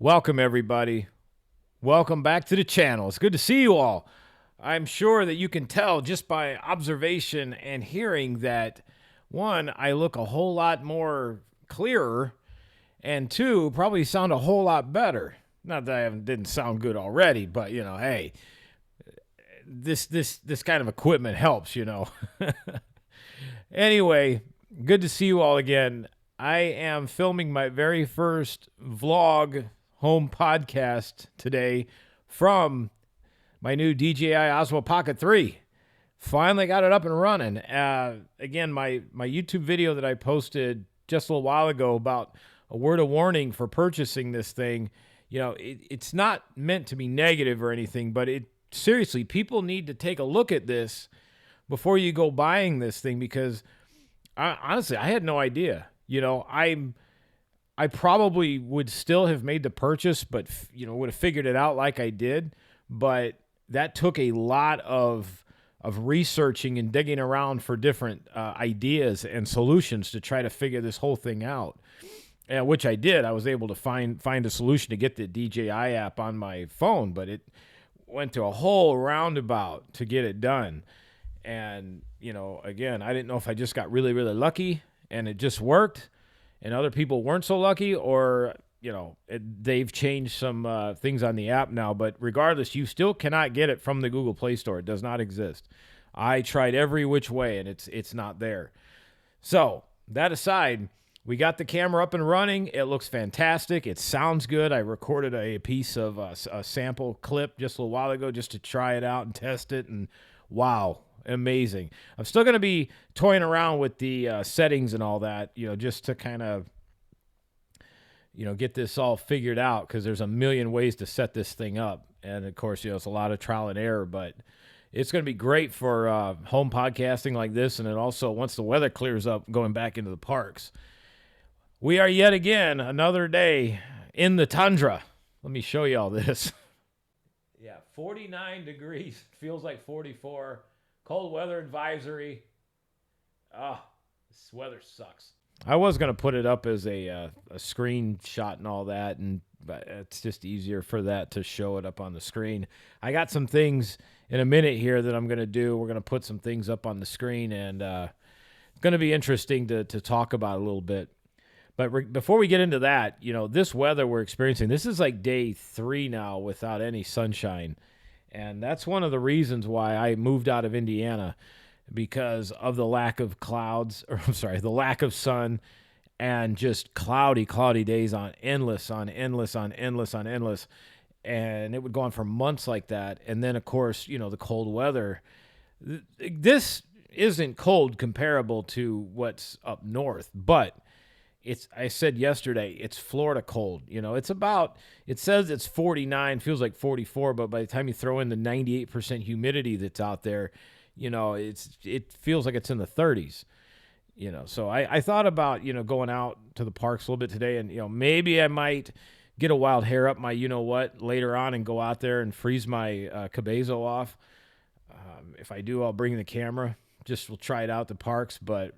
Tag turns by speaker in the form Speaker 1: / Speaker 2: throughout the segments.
Speaker 1: Welcome, everybody. Welcome back to the channel. It's good to see you all. I'm sure that you can tell just by observation and hearing that, one, I look a whole lot more clearer, and two, probably sound a whole lot better. Not that I didn't sound good already, but, hey, this kind of equipment helps, Anyway, good to see you all again. I am filming my very first vlog home podcast today from my new DJI Osmo Pocket 3. Finally got it up and running. Again, my YouTube video that I posted just a little while ago about a word of warning for purchasing this thing, it's not meant to be negative or anything, but seriously, people need to take a look at this before you go buying this thing, because honestly, I had no idea. I probably would still have made the purchase, but would have figured it out like I did. But that took a lot of researching and digging around for different ideas and solutions to try to figure this whole thing out. Which I did. I was able to find a solution to get the DJI app on my phone, but it went to a whole roundabout to get it done. And, again, I didn't know if I just got really, really lucky and it just worked, and other people weren't so lucky, or, they've changed some things on the app now. But regardless, you still cannot get it from the Google Play Store. It does not exist. I tried every which way, and it's not there. So that aside, we got the camera up and running. It looks fantastic. It sounds good. I recorded a piece of a sample clip just a little while ago just to try it out and test it, and wow. Amazing. I'm still going to be toying around with the settings and all that, just to kind of, get this all figured out, because there's a million ways to set this thing up. And, of course, it's a lot of trial and error, but it's going to be great for home podcasting like this. And then also, once the weather clears up, going back into the parks. We are yet again another day in the tundra. Let me show you all this. Yeah, 49 degrees. Feels like 44. Cold weather advisory. This weather sucks. I was going to put it up as a screenshot and all that, but it's just easier for that to show it up on the screen. I got some things in a minute here that I'm going to do. We're going to put some things up on the screen, and it's going to be interesting to talk about a little bit. But before we get into that, this weather we're experiencing, this is like day 3 now without any sunshine. And that's one of the reasons why I moved out of Indiana, because of the lack of clouds, the lack of sun, and just cloudy days on endless. And it would go on for months like that. And then, of course, the cold weather. This isn't cold comparable to what's up north, but I said yesterday, it's Florida cold. It says it's 49, feels like 44, but by the time you throw in the 98% humidity that's out there, it feels like it's in the 30s. So I thought about, going out to the parks a little bit today, and, maybe I might get a wild hair up my later on and go out there and freeze my cabezo off. If I do, I'll bring the camera. We'll try it out at the parks, but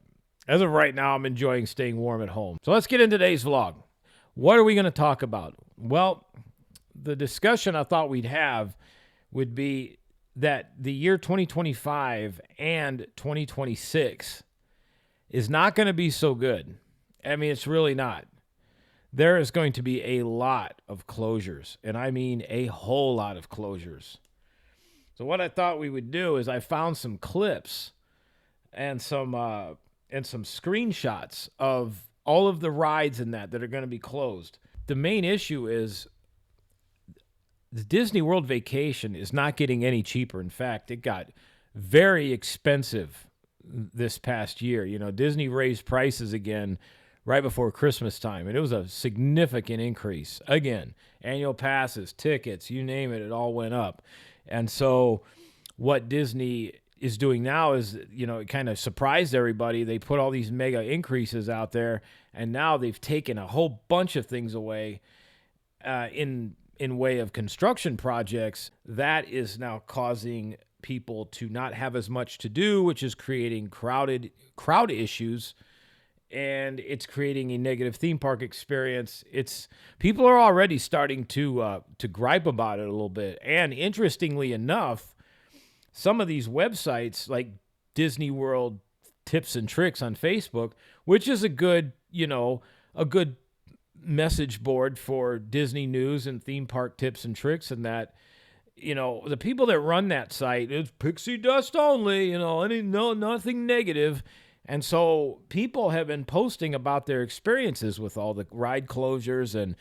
Speaker 1: as of right now, I'm enjoying staying warm at home. So let's get into today's vlog. What are we going to talk about? Well, the discussion I thought we'd have would be that the year 2025 and 2026 is not going to be so good. I mean, it's really not. There is going to be a lot of closures, and I mean a whole lot of closures. So what I thought we would do is I found some clips and some screenshots of all of the rides in that are going to be closed. The main issue is the Disney World vacation is not getting any cheaper. In fact, it got very expensive this past year. Disney raised prices again right before Christmas time, and it was a significant increase. Again, annual passes, tickets, you name it, it all went up. And so what Disney is doing now is, it kind of surprised everybody. They put all these mega increases out there, and now they've taken a whole bunch of things away in way of construction projects. That is now causing people to not have as much to do, which is creating crowd issues and it's creating a negative theme park experience. It's people are already starting to gripe about it a little bit. And interestingly enough, some of these websites like Disney World Tips and Tricks on Facebook, which is a good message board for Disney news and theme park tips and tricks, and that, the people that run that site, it's pixie dust only, nothing negative. And so people have been posting about their experiences with all the ride closures and,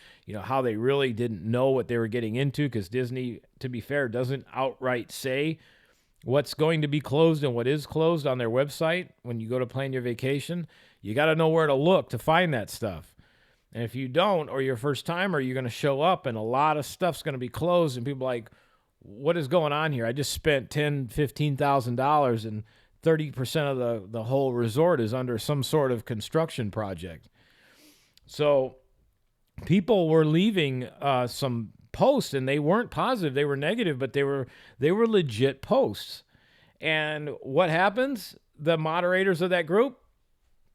Speaker 1: how they really didn't know what they were getting into, because Disney, to be fair, doesn't outright say what's going to be closed and what is closed on their website. When you go to plan your vacation, you got to know where to look to find that stuff. And if you don't, or you're a first timer, you're going to show up and a lot of stuff's going to be closed, and people are like, what is going on here? I just spent $10,000, $15,000 and 30% of the whole resort is under some sort of construction project. So people were leaving some posts, and they weren't positive, they were negative, but they were legit posts. And what happens? The moderators of that group,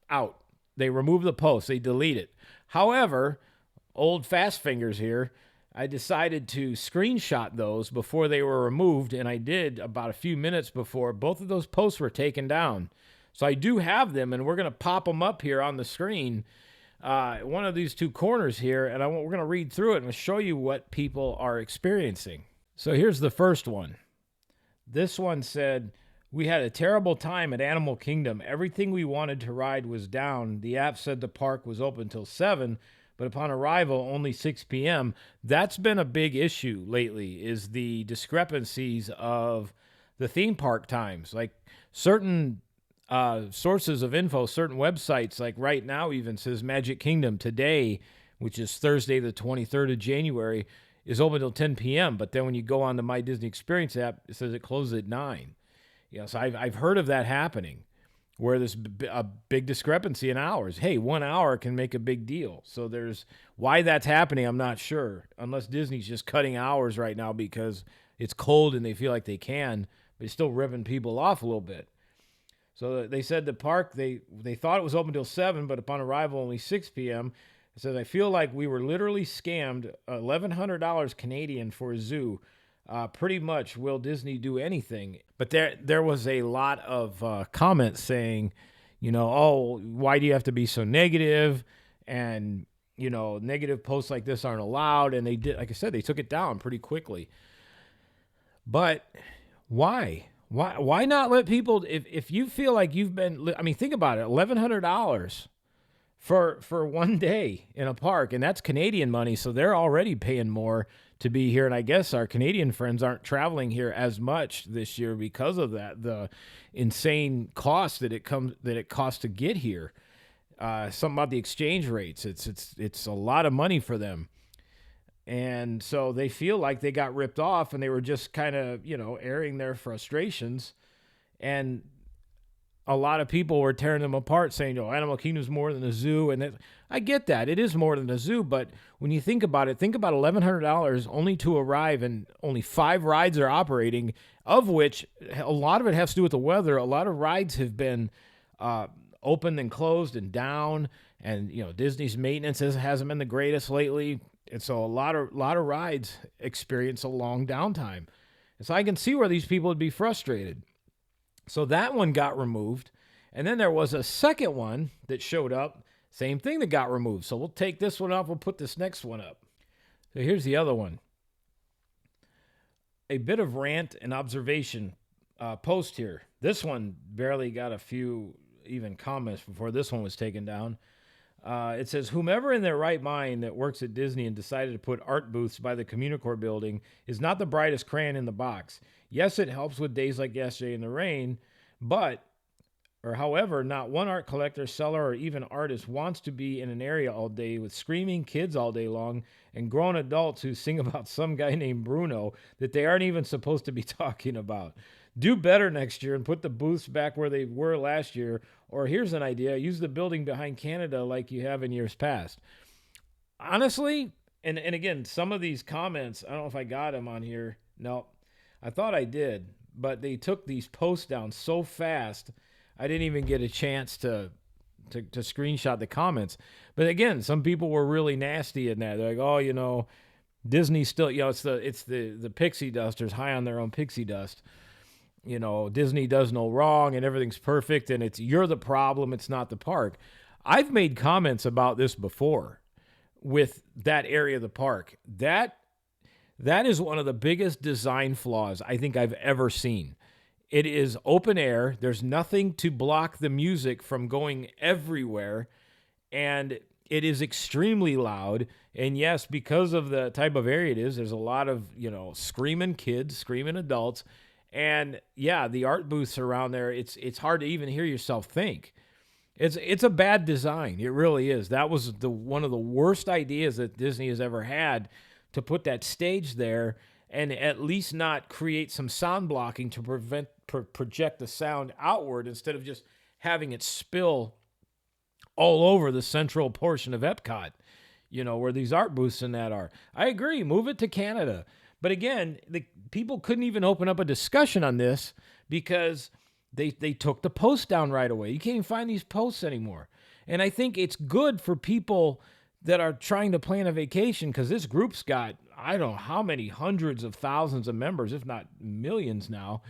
Speaker 1: out. They remove the post, they delete it. However, old fast fingers here, I decided to screenshot those before they were removed, and I did about a few minutes before both of those posts were taken down. So I do have them, and we're going to pop them up here on the screen, one of these two corners here, and we're going to read through it and show you what people are experiencing. So here's the first one. This one said, "We had a terrible time at Animal Kingdom. Everything we wanted to ride was down. The app said the park was open till 7, but upon arrival, only 6 p.m. That's been a big issue lately, is the discrepancies of the theme park times. Like certain sources of info, certain websites, like right now even says Magic Kingdom today, which is Thursday the 23rd of January, is open till 10 p.m. But then when you go on the My Disney Experience app, it says it closes at 9. So I've heard of that happening, where there's a big discrepancy in hours. Hey, 1 hour can make a big deal. So there's why that's happening, I'm not sure, unless Disney's just cutting hours right now because it's cold and they feel like they can, but it's still ripping people off a little bit. So they said the park, they thought it was open till 7, but upon arrival only 6 p.m. It says, I feel like we were literally scammed $1,100 Canadian for a zoo. Pretty much, will Disney do anything? But there was a lot of comments saying, oh, why do you have to be so negative? And, negative posts like this aren't allowed. And they did, like I said, they took it down pretty quickly. But why? Why not let people, if you feel like you've been, think about it, $1,100 for one day in a park, and that's Canadian money, so they're already paying more to be here. And I guess our Canadian friends aren't traveling here as much this year because of that, the insane cost that it costs to get here. Something about the exchange rates. It's a lot of money for them. And so they feel like they got ripped off, and they were just kind of, airing their frustrations. And a lot of people were tearing them apart, saying, Animal Kingdom's more than a zoo. And I get that. It is more than a zoo. But when you think about it, think about $1,100 only to arrive, and only 5 rides are operating, of which a lot of it has to do with the weather. A lot of rides have been open and closed and down. And, Disney's maintenance hasn't been the greatest lately. And so a lot of rides experience a long downtime. And so I can see where these people would be frustrated. So that one got removed. And then there was a second one that showed up. Same thing that got removed. So we'll take this one off. We'll put this next one up. So here's the other one. A bit of rant and observation post here. This one barely got a few even comments before this one was taken down. It says, whomever in their right mind that works at Disney and decided to put art booths by the Communicore building is not the brightest crayon in the box. Yes, it helps with days like yesterday in the rain, however, not one art collector, seller, or even artist wants to be in an area all day with screaming kids all day long and grown adults who sing about some guy named Bruno that they aren't even supposed to be talking about. Do better next year and put the booths back where they were last year. Or here's an idea, use the building behind Canada like you have in years past. Honestly, and again, some of these comments, I don't know if I got them on here. No, I thought I did, but they took these posts down so fast, I didn't even get a chance to to screenshot the comments. But again, some people were really nasty in that. They're like, oh, Disney still, it's the pixie dusters high on their own pixie dust. Disney does no wrong and everything's perfect and you're the problem, it's not the park. I've made comments about this before with that area of the park. That is one of the biggest design flaws I think I've ever seen. It is open air. There's nothing to block the music from going everywhere. And it is extremely loud. And yes, because of the type of area it is, there's a lot of, screaming kids, screaming adults. And yeah, the art booths around there, it's hard to even hear yourself think. It's a bad design. It really is. That was one of the worst ideas that Disney has ever had, to put that stage there and at least not create some sound blocking to project the sound outward instead of just having it spill all over the central portion of Epcot, where these art booths and that are. I agree. Move it to Canada. But again, the people couldn't even open up a discussion on this because they took the post down right away. You can't even find these posts anymore. And I think it's good for people that are trying to plan a vacation, because this group's got, I don't know how many hundreds of thousands of members, if not millions now.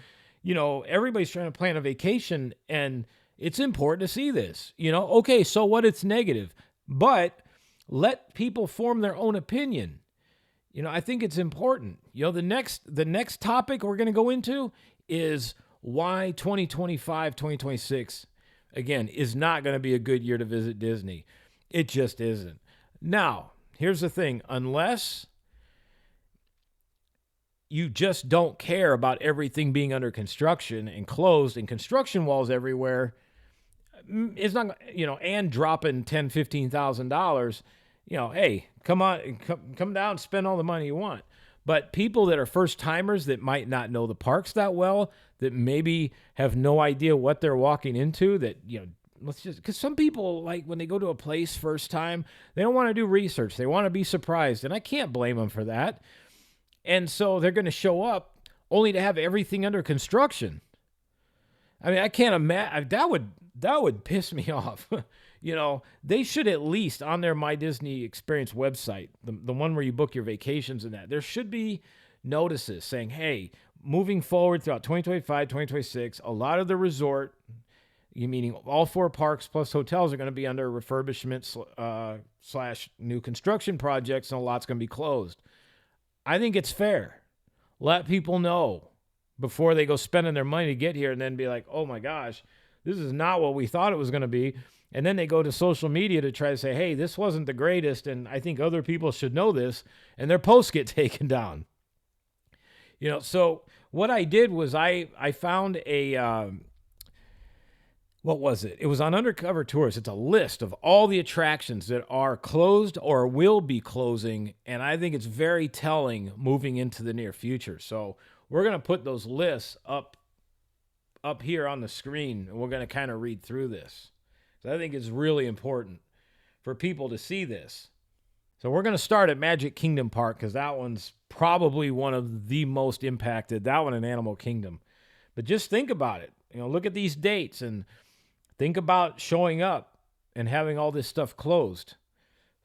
Speaker 1: Everybody's trying to plan a vacation, and it's important to see this. Okay, so what? It's negative, but let people form their own opinion. I think it's important. The next topic we're going to go into is why 2025, 2026, again, is not going to be a good year to visit Disney. It just isn't. Now, here's the thing. Unless you just don't care about everything being under construction and closed and construction walls everywhere, it's not, and dropping $10,000, $15,000, hey, come on, come down and spend all the money you want. But people that are first timers that might not know the parks that well, that maybe have no idea what they're walking into, that, because some people, like when they go to a place first time, they don't want to do research. They want to be surprised. And I can't blame them for that. And so they're going to show up only to have everything under construction. I mean, I can't imagine. That would piss me off. They should at least, on their My Disney Experience website, the one where you book your vacations and that, there should be notices saying, hey, moving forward throughout 2025, 2026, a lot of the resort, meaning all 4 parks plus hotels, are going to be under refurbishment / new construction projects, and a lot's going to be closed. I think it's fair. Let people know before they go spending their money to get here and then be like, oh my gosh, this is not what we thought it was going to be. And then they go to social media to try to say, hey, this wasn't the greatest, and I think other people should know this, and their posts get taken down. So what I did was I found a... what was it? It was on Undercover Tours. It's a list of all the attractions that are closed or will be closing, and I think it's very telling moving into the near future. So we're going to put those lists up here on the screen, and we're going to kind of read through this. So I think it's really important for people to see this. So we're going to start at Magic Kingdom Park, because that one's probably one of the most impacted, that one in Animal Kingdom. But just think about it. Look at these dates and think about showing up and having all this stuff closed.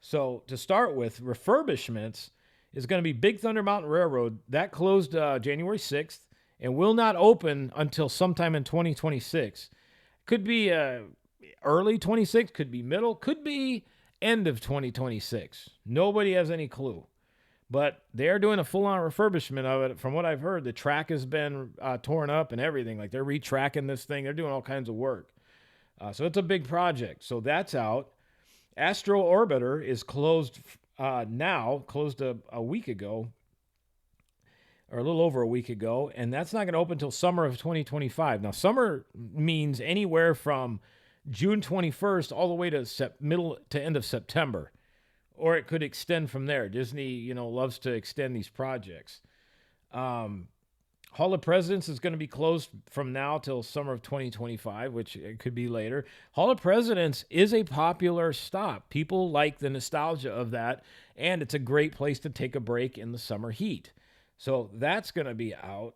Speaker 1: So to start with, refurbishments is going to be Big Thunder Mountain Railroad. That closed January 6th and will not open until sometime in 2026. Could be early 26, could be middle, could be end of 2026. Nobody has any clue. But they're doing a full-on refurbishment of it. From what I've heard, the track has been torn up and everything. Like, they're retracking this thing. They're doing all kinds of work. So it's a big project. So that's out. Astro Orbiter is closed closed a week ago, or a little over a week ago, and that's not going to open until summer of 2025. Now, summer means anywhere from June 21st all the way to middle to end of September, or it could extend from there. Disney, loves to extend these projects. Hall of Presidents is going to be closed from now till summer of 2025, which it could be later. Hall of Presidents is a popular stop. People like the nostalgia of that, and it's a great place to take a break in the summer heat. So that's going to be out.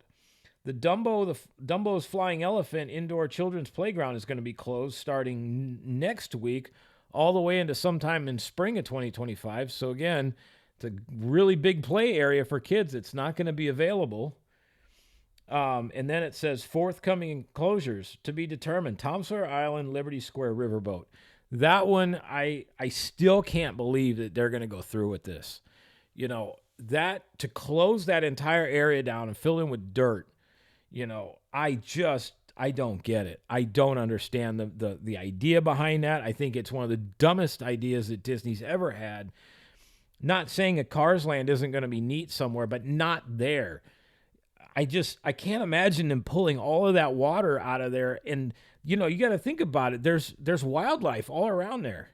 Speaker 1: Dumbo's Flying Elephant indoor children's playground is going to be closed starting next week, all the way into sometime in spring of 2025. So again, it's a really big play area for kids. It's not going to be available. And then it says forthcoming closures to be determined. Tom Sawyer Island, Liberty Square Riverboat. That one, I still can't believe that they're going to go through with this. You know, that to close that entire area down and fill in with dirt, you know, I don't get it. I don't understand the idea behind that. I think it's one of the dumbest ideas that Disney's ever had. Not saying a Cars Land isn't going to be neat somewhere, but not there. I can't imagine them pulling all of that water out of there. And, you know, you got to think about it. There's wildlife all around there.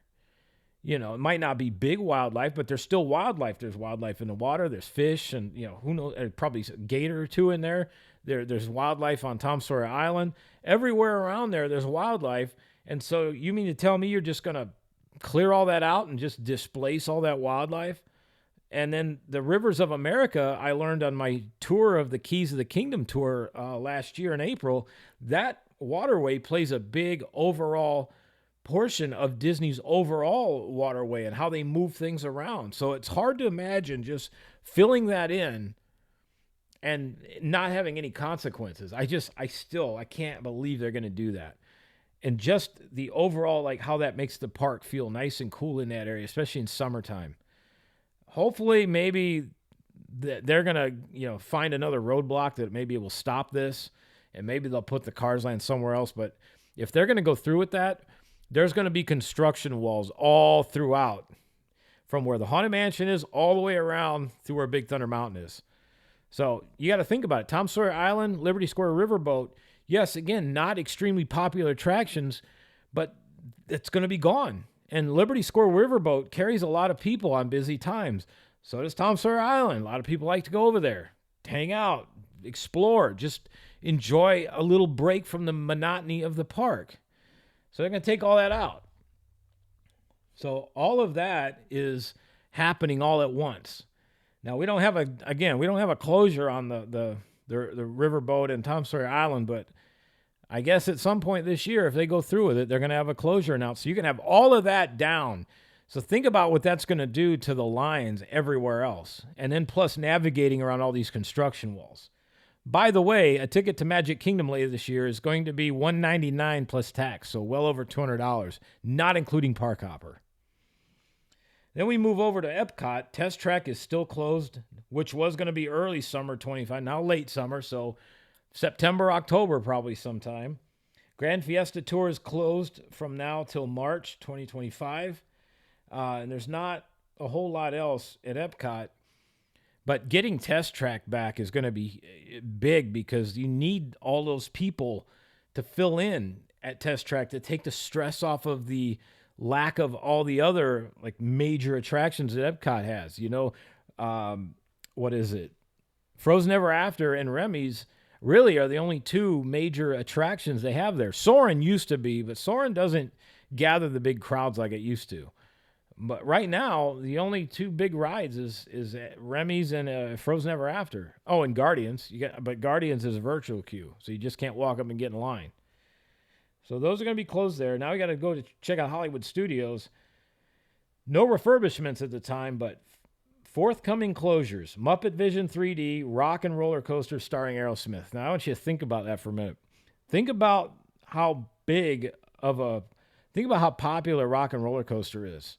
Speaker 1: You know, it might not be big wildlife, but there's still wildlife. There's wildlife in the water. There's fish and, you know, who knows, probably a gator or two in there. There's wildlife on Tom Sawyer Island. Everywhere around there's wildlife. And so you mean to tell me you're just going to clear all that out and just displace all that wildlife? And then the Rivers of America, I learned on my tour of the Keys of the Kingdom tour last year in April, that waterway plays a big overall portion of Disney's overall waterway and how they move things around. So it's hard to imagine just filling that in and not having any consequences. I can't believe they're going to do that. And just the overall, like how that makes the park feel nice and cool in that area, especially in summertime. Hopefully, maybe they're going to, you know, find another roadblock that maybe will stop this, and maybe they'll put the Cars Land somewhere else. But if they're going to go through with that, there's going to be construction walls all throughout, from where the Haunted Mansion is all the way around through where Big Thunder Mountain is. So you got to think about it. Tom Sawyer Island, Liberty Square Riverboat, yes, again, not extremely popular attractions, but it's going to be gone. And Liberty Square Riverboat carries a lot of people on busy times. So does Tom Sawyer Island. A lot of people like to go over there, hang out, explore, just enjoy a little break from the monotony of the park. So they're going to take all that out. So all of that is happening all at once. Now, we don't have a closure on the riverboat and Tom Sawyer Island, but I guess at some point this year, if they go through with it, they're going to have a closure announced. So you can have all of that down. So think about what that's going to do to the lines everywhere else. And then plus navigating around all these construction walls. By the way, a ticket to Magic Kingdom later this year is going to be $199 plus tax, so well over $200, not including Park Hopper. Then we move over to Epcot. Test Track is still closed, which was going to be early summer 25, now late summer, so September, October probably sometime. Grand Fiesta Tour is closed from now till March 2025. And there's not a whole lot else at Epcot. But getting Test Track back is going to be big because you need all those people to fill in at Test Track to take the stress off of the lack of all the other like major attractions that Epcot has. You know, what is it? Frozen Ever After and Remy's really are the only two major attractions they have there. Soarin' used to be, but Soarin' doesn't gather the big crowds like it used to. But right now, the only two big rides is Remy's and Frozen Ever After. Oh, and Guardians. But Guardians is a virtual queue, so you just can't walk up and get in line. So those are going to be closed there. Now we got to go to check out Hollywood Studios. No refurbishments at the time, but forthcoming closures. Muppet Vision 3D, Rock and Roller Coaster starring Aerosmith. Now I want you to think about that for a minute. Think about how popular Rock and Roller Coaster is.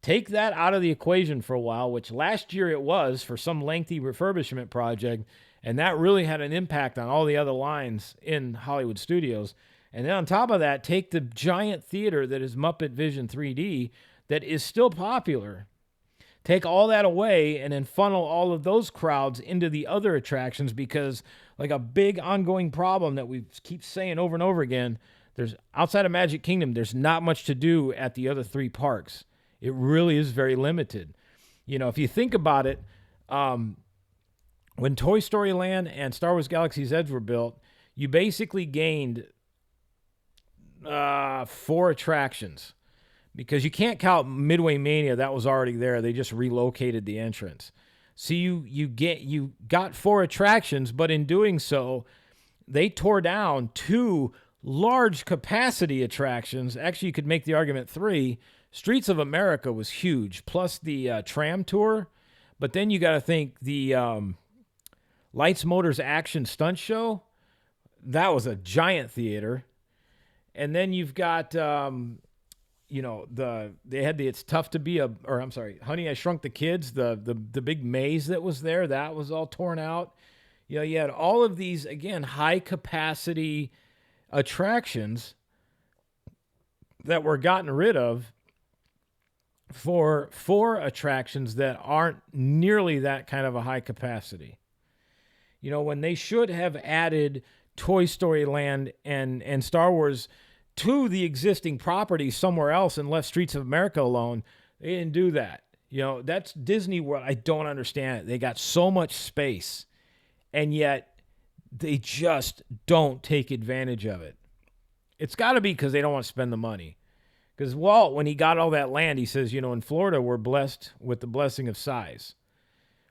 Speaker 1: Take that out of the equation for a while, which last year it was for some lengthy refurbishment project, and that really had an impact on all the other lines in Hollywood Studios. And then on top of that, take the giant theater that is Muppet Vision 3D that is still popular. Take all that away and then funnel all of those crowds into the other attractions because like a big ongoing problem that we keep saying over and over again, there's outside of Magic Kingdom, there's not much to do at the other three parks. It really is very limited. You know, if you think about it, when Toy Story Land and Star Wars Galaxy's Edge were built, you basically gained 4 attractions because you can't count Midway Mania. That was already there. They just relocated the entrance. So you got 4 attractions, but in doing so, they tore down 2 large capacity attractions. Actually, you could make the argument 3. Streets of America was huge, plus the tram tour. But then you got to think the Lights, Motors, Action stunt show. That was a giant theater. And then you've got, they had It's Tough to Be Honey, I Shrunk the Kids, the big maze that was there. That was all torn out. You had all of these, again, high capacity attractions that were gotten rid of for 4 attractions that aren't nearly that kind of a high capacity. When they should have added Toy Story Land and Star Wars to the existing property somewhere else and left Streets of America alone, they didn't do that. That's Disney World. I don't understand it. They got so much space, and yet they just don't take advantage of it. It's got to be because they don't want to spend the money. Because Walt, when he got all that land, he says, in Florida, we're blessed with the blessing of size.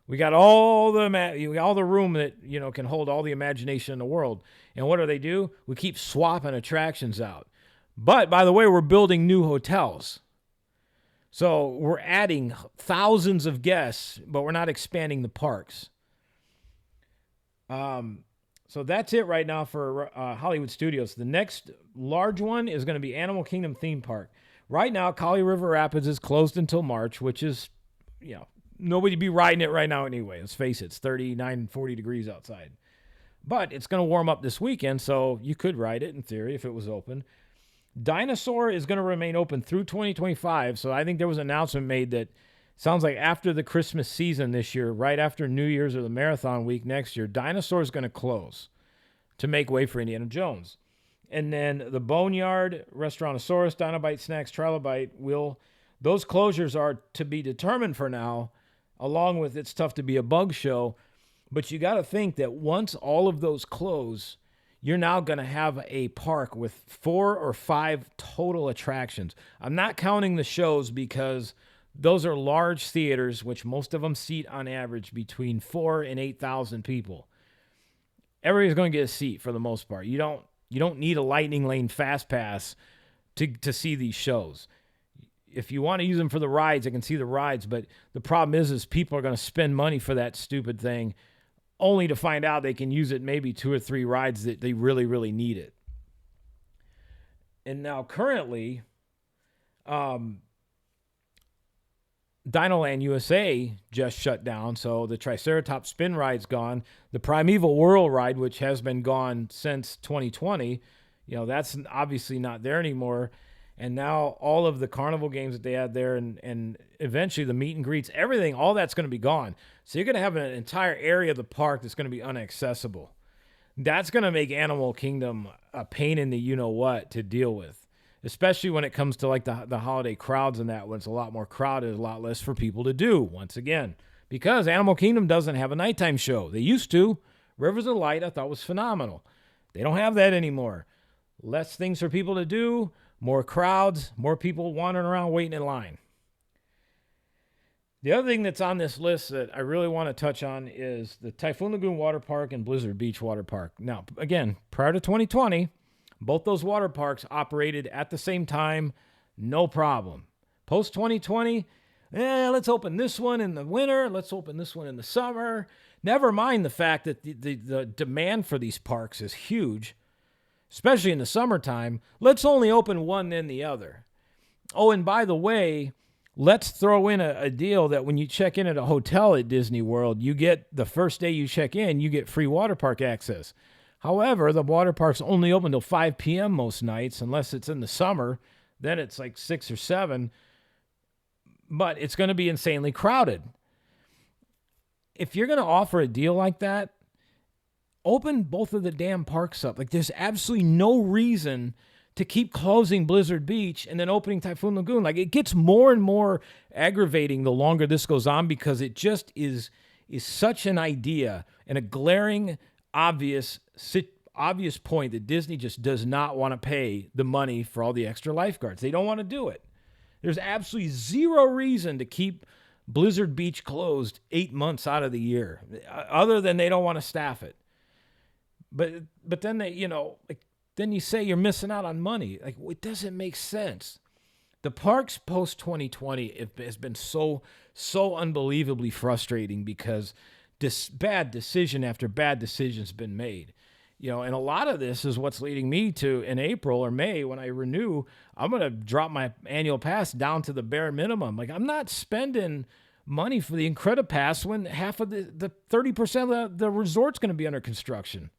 Speaker 1: We got all the room that, can hold all the imagination in the world. And what do? We keep swapping attractions out. But, by the way, we're building new hotels. So we're adding thousands of guests, but we're not expanding the parks. So that's it right now for Hollywood Studios. The next large one is going to be Animal Kingdom theme park. Right now, Kali River Rapids is closed until March, which is, nobody be riding it right now anyway. Let's face it, it's 39, 40 degrees outside. But it's going to warm up this weekend, so you could ride it in theory if it was open. Dinosaur is going to remain open through 2025, so I think there was an announcement made that sounds like after the Christmas season this year, right after New Year's or the Marathon week next year, Dinosaur is going to close to make way for Indiana Jones. And then the Boneyard, Restaurantosaurus, Dinobite Snacks, Trilobite, those closures are to be determined for now, along with It's Tough to Be a Bug Show. But you got to think that once all of those close, you're now going to have a park with 4 or 5 total attractions. I'm not counting the shows because those are large theaters, which most of them seat on average between 4,000 and 8,000 people. Everybody's going to get a seat for the most part. You don't need a Lightning Lane Fast Pass to see these shows. If you want to use them for the rides, I can see the rides, but the problem is people are going to spend money for that stupid thing only to find out they can use it maybe 2 or 3 rides that they really, really need it. And now currently, Dinoland USA just shut down, so the Triceratops spin ride's gone. The Primeval Whirl ride, which has been gone since 2020, that's obviously not there anymore. And now all of the carnival games that they had there and eventually the meet and greets, everything, all that's going to be gone. So you're going to have an entire area of the park that's going to be inaccessible. That's going to make Animal Kingdom a pain in the you-know-what to deal with. Especially when it comes to like the holiday crowds and that, when it's a lot more crowded, a lot less for people to do, once again. Because Animal Kingdom doesn't have a nighttime show. They used to. Rivers of Light I thought was phenomenal. They don't have that anymore. Less things for people to do, more crowds, more people wandering around waiting in line. The other thing that's on this list that I really want to touch on is the Typhoon Lagoon Water Park and Blizzard Beach Water Park. Now, again, prior to 2020, both those water parks operated at the same time, no problem. Post 2020, let's open this one in the winter, let's open this one in the summer. Never mind the fact that the demand for these parks is huge, especially in the summertime. Let's only open one, then the other. Oh, and by the way, let's throw in a deal that when you check in at a hotel at Disney World, you get the first day you check in, you get free water park access. However, the water park's only open till 5 p.m. most nights, unless it's in the summer. Then it's like 6 or 7. But it's going to be insanely crowded. If you're going to offer a deal like that, open both of the damn parks up. Like, there's absolutely no reason to keep closing Blizzard Beach and then opening Typhoon Lagoon. Like, it gets more and more aggravating the longer this goes on, because it just is such an idea and a glaring obvious point that Disney just does not want to pay the money for all the extra lifeguards. They don't want to do it. There's absolutely zero reason to keep Blizzard Beach closed 8 months out of the year, other than they don't want to staff it. But then they, like, then you say you're missing out on money. Like, it doesn't make sense. The parks post 2020 has been so unbelievably frustrating because this bad decision after bad decision has been made. And a lot of this is what's leading me to, in April or May, when I renew, I'm going to drop my annual pass down to the bare minimum. Like, I'm not spending money for the Incredipass when half of the 30% of the resort's going to be under construction.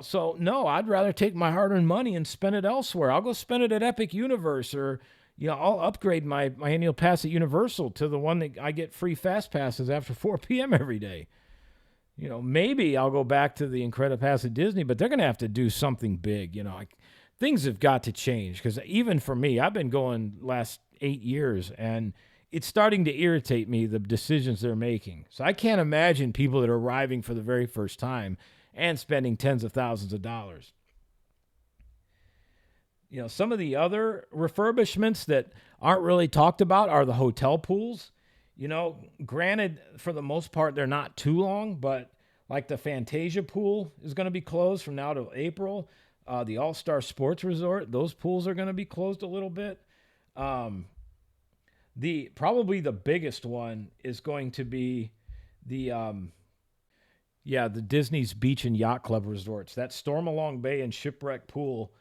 Speaker 1: So no, I'd rather take my hard-earned money and spend it elsewhere. I'll go spend it at Epic Universe, or, I'll upgrade my annual pass at Universal to the one that I get free fast passes after 4 p.m. every day. Maybe I'll go back to the Incredipass at Disney, but they're going to have to do something big. Things have got to change, because even for me, I've been going last 8 years, and it's starting to irritate me, the decisions they're making. So I can't imagine people that are arriving for the very first time and spending tens of thousands of dollars. Some of the other refurbishments that aren't really talked about are the hotel pools. Granted, for the most part, they're not too long, but like the Fantasia pool is going to be closed from now to April. The All-Star Sports Resort, those pools are going to be closed a little bit. Probably the biggest one is going to be the Disney's Beach and Yacht Club resorts. That Stormalong Bay and Shipwreck Pool,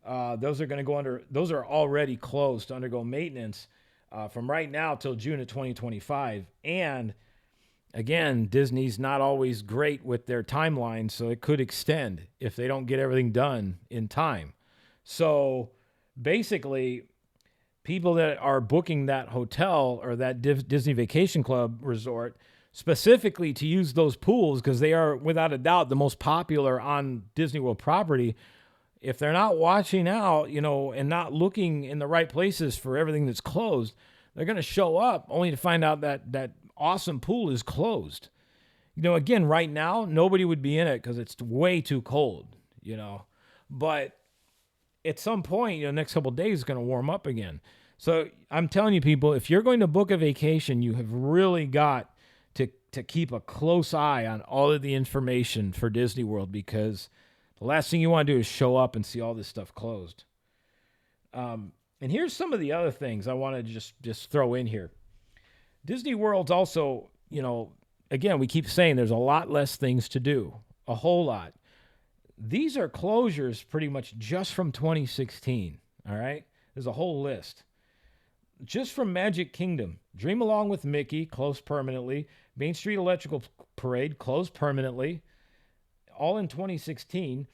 Speaker 1: those are going to go under. Those are already closed to undergo maintenance from right now till June of 2025. And again, Disney's not always great with their timeline, so it could extend if they don't get everything done in time. So basically, people that are booking that hotel or that Disney Vacation Club resort specifically to use those pools, because they are without a doubt the most popular on Disney World property, if they're not watching out, and not looking in the right places for everything that's closed, they're going to show up only to find out that awesome pool is closed. Again, right now, nobody would be in it because it's way too cold, but at some point, next couple of days, it's going to warm up again. So I'm telling you, people, if you're going to book a vacation, you have really got to keep a close eye on all of the information for Disney World, because the last thing you want to do is show up and see all this stuff closed. And here's some of the other things I want to just throw in here. Disney World's also, again, we keep saying there's a lot less things to do, a whole lot. These are closures pretty much just from 2016, all right? There's a whole list. Just from Magic Kingdom, Dream Along with Mickey, closed permanently. Main Street Electrical Parade, closed permanently. All in 2016.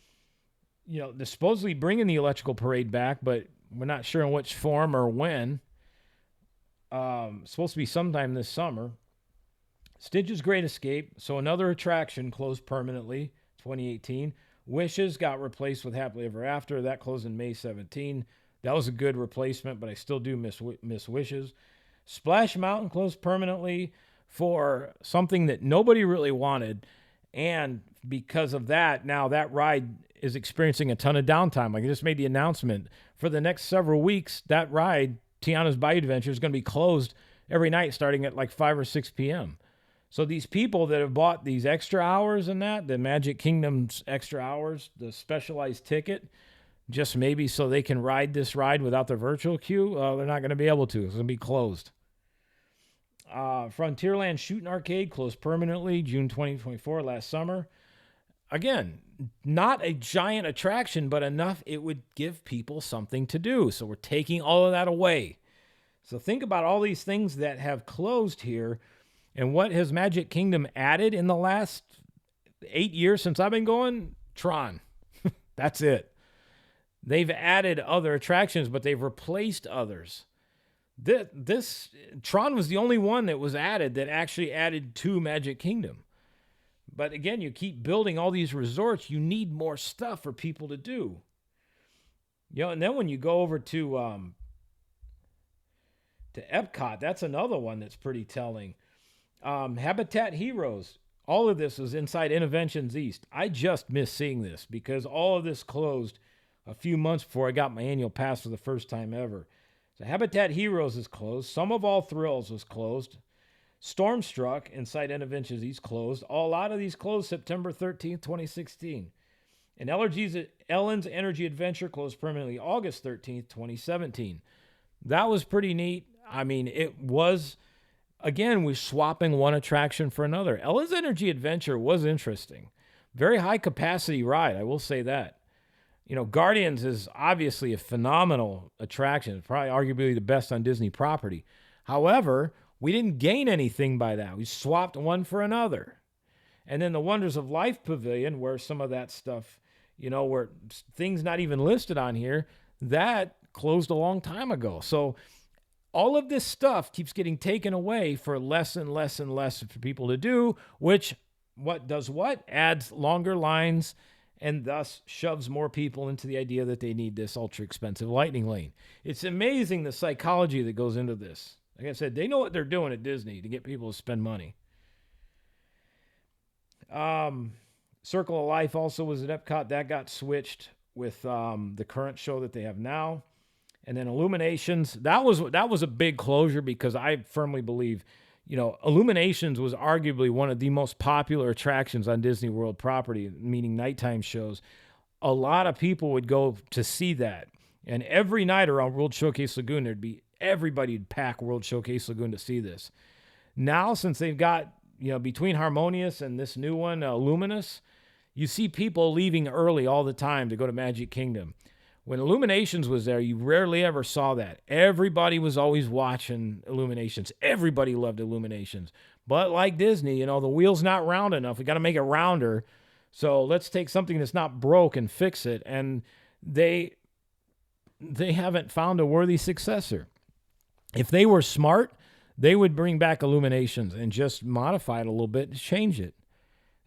Speaker 1: They're supposedly bringing the Electrical Parade back, but we're not sure in which form or when. Supposed to be sometime this summer. Stitch's Great Escape, so another attraction, closed permanently, 2018. Wishes got replaced with Happily Ever After. That closed in May 17. That was a good replacement, but I still do miss Wishes. Splash Mountain closed permanently for something that nobody really wanted. And because of that, now that ride is experiencing a ton of downtime. Like, I just made the announcement. For the next several weeks, that ride, Tiana's Bayou Adventure, is going to be closed every night starting at like 5 or 6 p.m. So these people that have bought these extra hours and the Magic Kingdom's extra hours, the specialized ticket, just maybe so they can ride this ride without the virtual queue, they're not going to be able to. It's going to be closed. Frontierland Shooting Arcade closed permanently June 2024, last summer. Again, not a giant attraction, but enough it would give people something to do. So we're taking all of that away. So think about all these things that have closed here, and what has Magic Kingdom added in the last 8 years since I've been going? Tron. That's it. They've added other attractions, but they've replaced others. This Tron was the only one that was added that actually added to Magic Kingdom. But again, you keep building all these resorts, you need more stuff for people to do. And then when you go over to Epcot, that's another one that's pretty telling. Habitat Heroes, all of this is inside Innoventions East. I just miss seeing this because all of this closed a few months before I got my annual pass for the first time ever. So Habitat Heroes is closed. Some of All Thrills was closed. Stormstruck inside Interventions is closed. A lot of these closed September 13th, 2016. And Ellen's Energy Adventure closed permanently August 13th, 2017. That was pretty neat. I mean, it was, again, we're swapping one attraction for another. Ellen's Energy Adventure was interesting. Very high capacity ride, I will say that. Guardians is obviously a phenomenal attraction. It's probably arguably the best on Disney property. However, we didn't gain anything by that. We swapped one for another. And then the Wonders of Life Pavilion, where some of that stuff, where things not even listed on here, that closed a long time ago. So all of this stuff keeps getting taken away for less and less and less for people to do, which adds longer lines and thus shoves more people into the idea that they need this ultra expensive lightning lane. It's amazing the psychology that goes into this. Like I said, they know what they're doing at Disney to get people to spend money. Circle of Life also was at Epcot. That got switched with the current show that they have now. And then Illuminations, that was a big closure because I firmly believe, Illuminations was arguably one of the most popular attractions on Disney World property, meaning nighttime shows. A lot of people would go to see that. And every night around World Showcase Lagoon, everybody'd pack World Showcase Lagoon to see this. Now, since they've got, between Harmonious and this new one, Luminous, you see people leaving early all the time to go to Magic Kingdom. When Illuminations was there, you rarely ever saw that. Everybody was always watching Illuminations. Everybody loved Illuminations. But like Disney, the wheel's not round enough. We got to make it rounder. So let's take something that's not broke and fix it. And they haven't found a worthy successor. If they were smart, they would bring back Illuminations and just modify it a little bit and change it.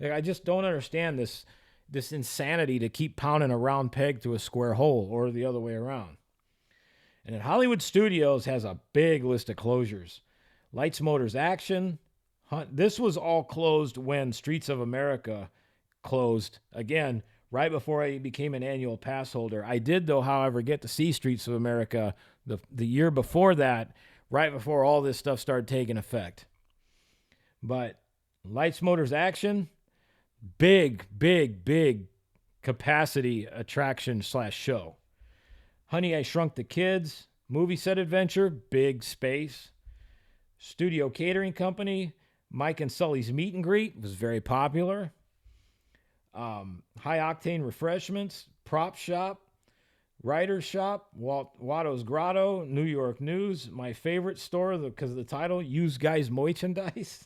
Speaker 1: I just don't understand this insanity to keep pounding a round peg through a square hole or the other way around. And then Hollywood Studios has a big list of closures. Lights, Motors, Action. This was all closed when Streets of America closed. Again, right before I became an annual pass holder. I did, though, however, get to see Streets of America the year before that, right before all this stuff started taking effect. But Lights, Motors, Action, big capacity attraction / show. Honey, I Shrunk the Kids, Movie Set Adventure, big space. Studio Catering Company, Mike and Sully's Meet and Greet was very popular. High Octane Refreshments, Prop Shop, Writer's Shop, Walt Watto's Grotto, New York News, my favorite store because of the title, Used Guys Merchandise.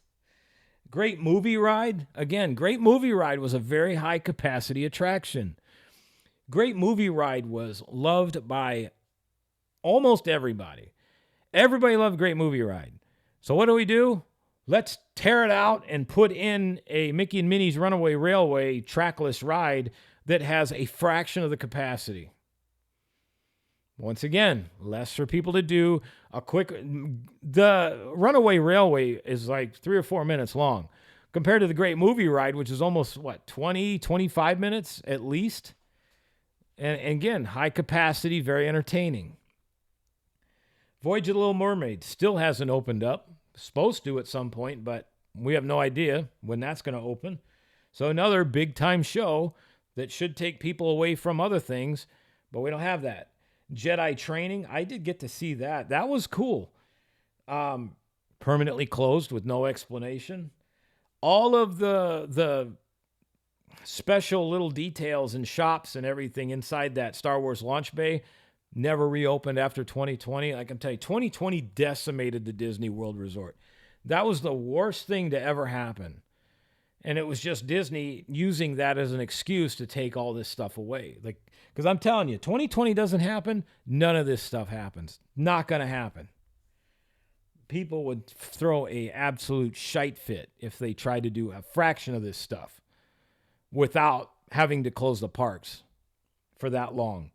Speaker 1: Great Movie Ride. Again, Great Movie Ride was a very high capacity attraction. Great Movie Ride was loved by almost everybody. Everybody loved Great Movie Ride. So what do? Let's tear it out and put in a Mickey and Minnie's Runaway Railway trackless ride that has a fraction of the capacity. Once again, less for people to do. The Runaway Railway is like 3 or 4 minutes long compared to the Great Movie Ride, which is almost, 20, 25 minutes at least. And again, high capacity, very entertaining. Voyage of the Little Mermaid still hasn't opened up. Supposed to at some point, but we have no idea when that's going to open. So another big time show that should take people away from other things, but we don't have that. Jedi Training, I did get to see that. That was cool. Permanently closed with no explanation. All of the special little details and shops and everything inside that Star Wars launch bay never reopened after 2020. I can tell you, 2020 decimated the Disney World Resort. That was the worst thing to ever happen. And it was just Disney using that as an excuse to take all this stuff away. Because I'm telling you, 2020 doesn't happen, none of this stuff happens. Not going to happen. People would throw a absolute shite fit if they tried to do a fraction of this stuff without having to close the parks for that long.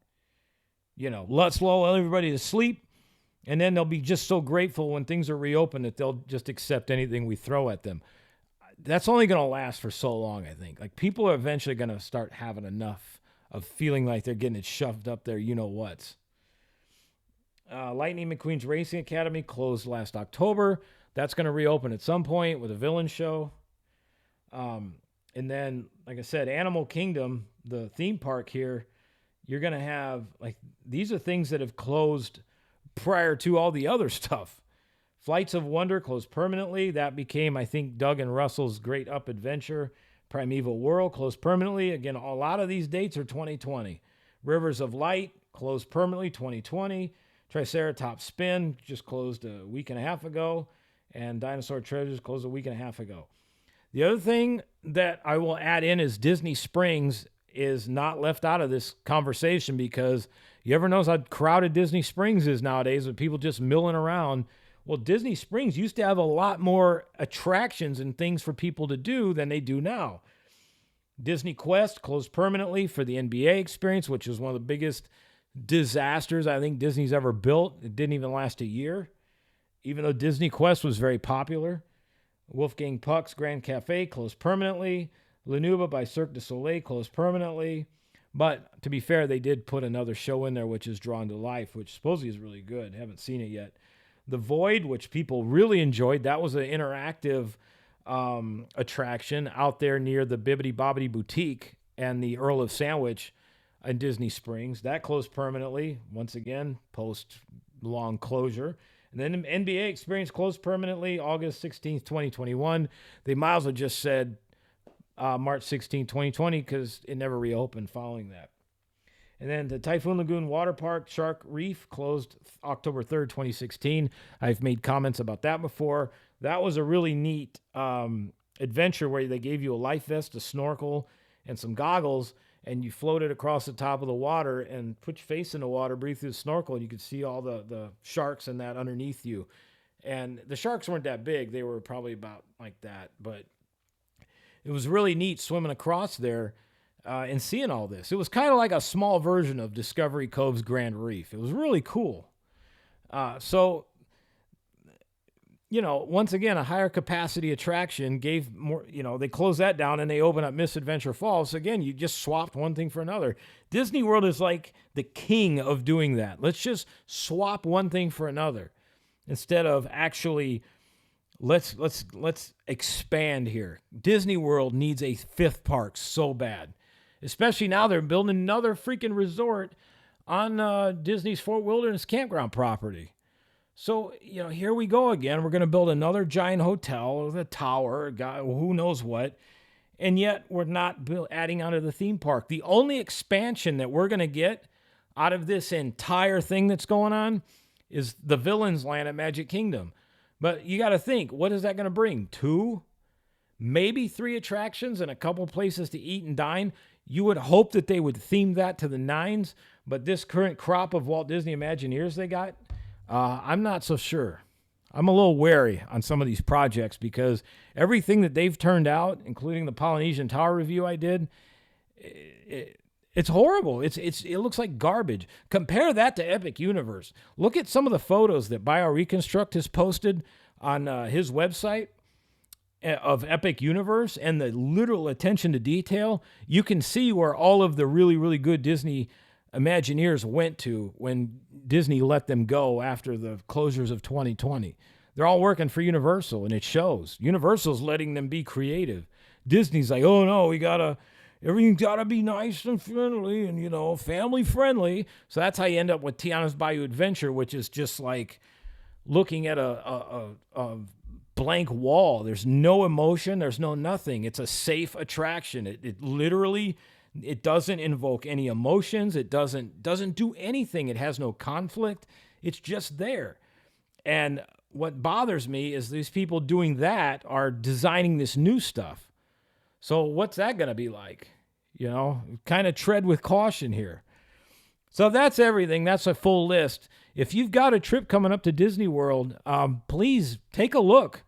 Speaker 1: Let's lull everybody to sleep, and then they'll be just so grateful when things are reopened that they'll just accept anything we throw at them. That's only going to last for so long, I think. People are eventually going to start having enough of feeling like they're getting it shoved up their you-know-whats. Lightning McQueen's Racing Academy closed last October. That's going to reopen at some point with a villain show. And then, like I said, Animal Kingdom, the theme park here, you're going to have, like, these are things that have closed prior to all the other stuff. Flights of Wonder closed permanently. That became, I think, Doug and Russell's Great Up Adventure. Primeval World closed permanently. Again, a lot of these dates are 2020. Rivers of Light closed permanently, 2020. Triceratops Spin just closed a week and a half ago. And Dinosaur Treasures closed a week and a half ago. The other thing that I will add in is Disney Springs is not left out of this conversation, because you ever notice how crowded Disney Springs is nowadays with people just milling around? Well, Disney Springs used to have a lot more attractions and things for people to do than they do now. Disney Quest closed permanently for the NBA experience, which is one of the biggest disasters I think Disney's ever built. It didn't even last a year, even though Disney Quest was very popular. Wolfgang Puck's Grand Cafe closed permanently. La Nuba by Cirque du Soleil closed permanently. But to be fair, they did put another show in there, which is Drawn to Life, which supposedly is really good. Haven't seen it yet. The Void, which people really enjoyed, that was an interactive attraction out there near the Bibbidi Bobbidi Boutique and the Earl of Sandwich in Disney Springs. That closed permanently, once again, post-long closure. And then the NBA experience closed permanently August 16th, 2021. They might as well just said March 16th, 2020, because it never reopened following that. And then the Typhoon Lagoon Water Park Shark Reef closed October 3rd, 2016. I've made comments about that before. That was a really neat adventure where they gave you a life vest, a snorkel, and some goggles, and you floated across the top of the water and put your face in the water, breathe through the snorkel, and you could see all the sharks and that underneath you. And the sharks weren't that big. They were probably about like that. But it was really neat swimming across there and seeing all this. It was kind of like a small version of Discovery Cove's Grand Reef. It was really cool. So, you know, once again, a higher capacity attraction gave more, you know, they closed that down and they opened up Misadventure Falls. So again, you just swapped one thing for another. Disney World is like the king of doing that. Let's just swap one thing for another instead of actually let's expand here. Disney World needs a fifth park so bad. Especially now they're building another freaking resort on Disney's Fort Wilderness campground property. So, you know, here we go again. We're going to build another giant hotel with a tower, who knows what. And yet we're not adding onto the theme park. The only expansion that we're going to get out of this entire thing that's going on is the Villains Land at Magic Kingdom. But you got to think, what is that going to bring? 2, maybe 3 attractions and a couple places to eat and dine. You would hope that they would theme that to the nines, but this current crop of Walt Disney Imagineers they got, I'm not so sure. I'm a little wary on some of these projects because everything that they've turned out, including the Polynesian Tower review I did, it's horrible. It looks like garbage. Compare that to Epic Universe. Look at some of the photos that BioReconstruct has posted on his website of Epic Universe and the literal attention to detail. You can see where all of the really, really good Disney Imagineers went to when Disney let them go after the closures of 2020. They're all working for Universal, and it shows. Universal's letting them be creative. Disney's like, oh no, everything's gotta be nice and friendly and, you know, family friendly. So that's how you end up with Tiana's Bayou Adventure, which is just like looking at a blank wall. There's no emotion. There's no nothing. It's a safe attraction. It literally, it doesn't invoke any emotions. It doesn't do anything. It has no conflict. It's just there. And what bothers me is these people doing that are designing this new stuff. So what's that going to be like? You know, kind of tread with caution here. So that's everything. That's a full list. If you've got a trip coming up to Disney World, please take a look.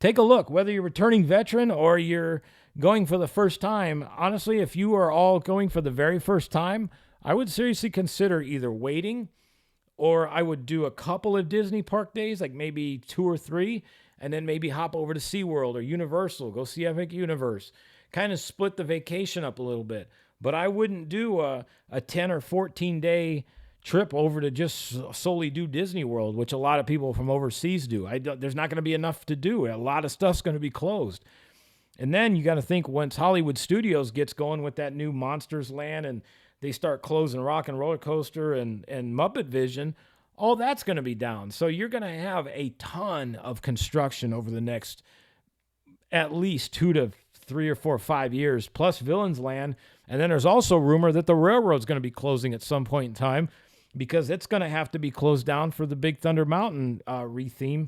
Speaker 1: Take a look, whether you're a returning veteran or you're going for the first time. Honestly, if you are all going for the very first time, I would seriously consider either waiting or I would do a couple of Disney park days, like maybe 2 or 3, and then maybe hop over to SeaWorld or Universal, go see Epic Universe. Kind of split the vacation up a little bit. But I wouldn't do a 10 or 14 day trip over to just solely do Disney World, which a lot of people from overseas do. There's not going to be enough to do. A lot of stuff's going to be closed. And then you got to think once Hollywood Studios gets going with that new Monsters Land and they start closing Rock and Roller Coaster and Muppet Vision, all that's going to be down. So you're going to have a ton of construction over the next at least 2 to 3 or 4 or 5 years, plus Villains Land. And then there's also rumor that the railroad's going to be closing at some point in time because it's going to have to be closed down for the Big Thunder Mountain refurb,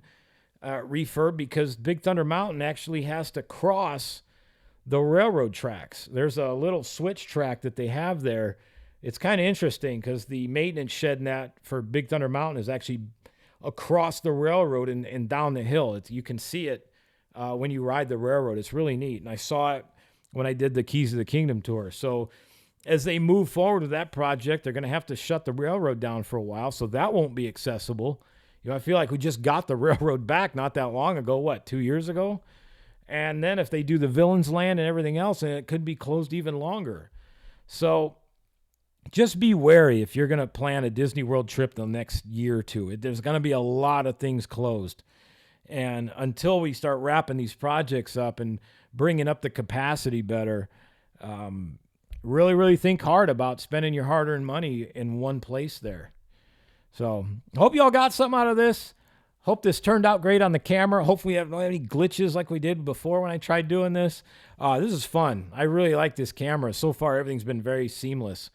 Speaker 1: because Big Thunder Mountain actually has to cross the railroad tracks. There's a little switch track that they have there. It's kind of interesting because the maintenance shed in that for Big Thunder Mountain is actually across the railroad and down the hill. You can see it when you ride the railroad. It's really neat. And I saw it when I did the Keys of the Kingdom tour. So as they move forward with that project, they're going to have to shut the railroad down for a while. So that won't be accessible. You know, I feel like we just got the railroad back not that long ago, 2 years ago? And then if they do the Villains Land and everything else, and it could be closed even longer. So just be wary if you're going to plan a Disney World trip the next year or two. There's going to be a lot of things closed. And until we start wrapping these projects up and bringing up the capacity better, really, really think hard about spending your hard-earned money in one place there. So hope you all got something out of this. Hope this turned out great on the camera. Hopefully we don't have any glitches like we did before when I tried doing this. This is fun. I really like this camera. So far, everything's been very seamless.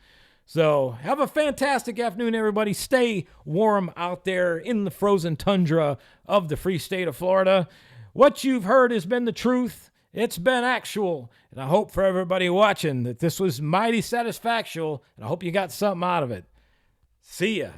Speaker 1: So have a fantastic afternoon, everybody. Stay warm out there in the frozen tundra of the free state of Florida. What you've heard has been the truth. It's been actual. And I hope for everybody watching that this was mighty satisfactual. And I hope you got something out of it. See ya.